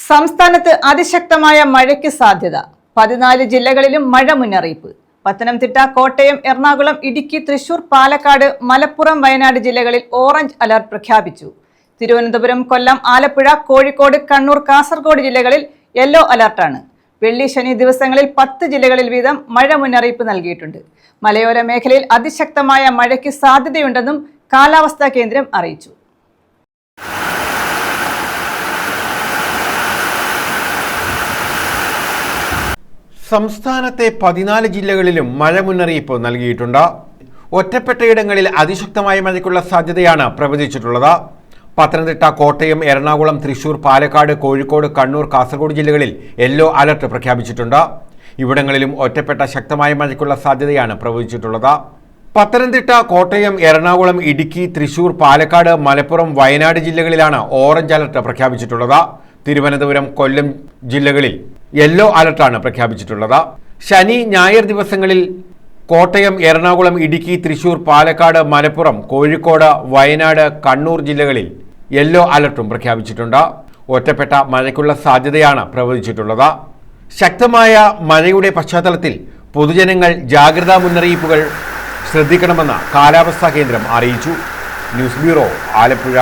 സംസ്ഥാനത്ത് അതിശക്തമായ മഴയ്ക്ക് സാധ്യത. 14 ജില്ലകളിലും മഴ മുന്നറിയിപ്പ്. പത്തനംതിട്ട, കോട്ടയം, എറണാകുളം, ഇടുക്കി, തൃശൂർ, പാലക്കാട്, മലപ്പുറം, വയനാട് ജില്ലകളിൽ ഓറഞ്ച് അലർട്ട് പ്രഖ്യാപിച്ചു. തിരുവനന്തപുരം, കൊല്ലം, ആലപ്പുഴ, കോഴിക്കോട്, കണ്ണൂർ, കാസർഗോഡ് ജില്ലകളിൽ യെല്ലോ അലർട്ടാണ്. വെള്ളി, ശനി ദിവസങ്ങളിൽ 10 ജില്ലകളിൽ വീതം മഴ മുന്നറിയിപ്പ് നൽകിയിട്ടുണ്ട്. മലയോര മേഖലയിൽ അതിശക്തമായ മഴയ്ക്ക് സാധ്യതയുണ്ടെന്നും കാലാവസ്ഥാ കേന്ദ്രം അറിയിച്ചു. സംസ്ഥാനത്തെ 14 ജില്ലകളിലും മഴ മുന്നറിയിപ്പ് നൽകിയിട്ടുണ്ട്. ഒറ്റപ്പെട്ടയിടങ്ങളിൽ അതിശക്തമായ മഴയ്ക്കുള്ള സാധ്യതയാണ് പ്രവചിച്ചിട്ടുള്ളത്. പത്തനംതിട്ട, കോട്ടയം, എറണാകുളം, തൃശൂർ, പാലക്കാട്, കോഴിക്കോട്, കണ്ണൂർ, കാസർഗോഡ് ജില്ലകളിൽ യെല്ലോ അലർട്ട് പ്രഖ്യാപിച്ചിട്ടുണ്ട്. ഇവിടങ്ങളിലും ഒറ്റപ്പെട്ട ശക്തമായ മഴയ്ക്കുള്ള സാധ്യതയാണ് പ്രവചിച്ചിട്ടുള്ളത്. പത്തനംതിട്ട, കോട്ടയം, എറണാകുളം, ഇടുക്കി, തൃശൂർ, പാലക്കാട്, മലപ്പുറം, വയനാട് ജില്ലകളിലാണ് ഓറഞ്ച് അലർട്ട് പ്രഖ്യാപിച്ചിട്ടുള്ളത്. തിരുവനന്തപുരം, കൊല്ലം ജില്ലകളിൽ യെല്ലോ അലർട്ടാണ് പ്രഖ്യാപിച്ചിട്ടുള്ളത്. ശനി, ഞായർ ദിവസങ്ങളിൽ കോട്ടയം, എറണാകുളം, ഇടുക്കി, തൃശൂർ, പാലക്കാട്, മലപ്പുറം, കോഴിക്കോട്, വയനാട്, കണ്ണൂർ ജില്ലകളിൽ യെല്ലോ അലർട്ടും പ്രഖ്യാപിച്ചിട്ടുണ്ട്. ഒറ്റപ്പെട്ട മഴയ്ക്കുള്ള സാധ്യതയാണ് പ്രവചിച്ചിട്ടുള്ളത്. ശക്തമായ മഴയുടെ പശ്ചാത്തലത്തിൽ പൊതുജനങ്ങൾ ജാഗ്രതാ മുന്നറിയിപ്പുകൾ ശ്രദ്ധിക്കണമെന്ന് കാലാവസ്ഥാ കേന്ദ്രം അറിയിച്ചു. News bureau, Alappuzha.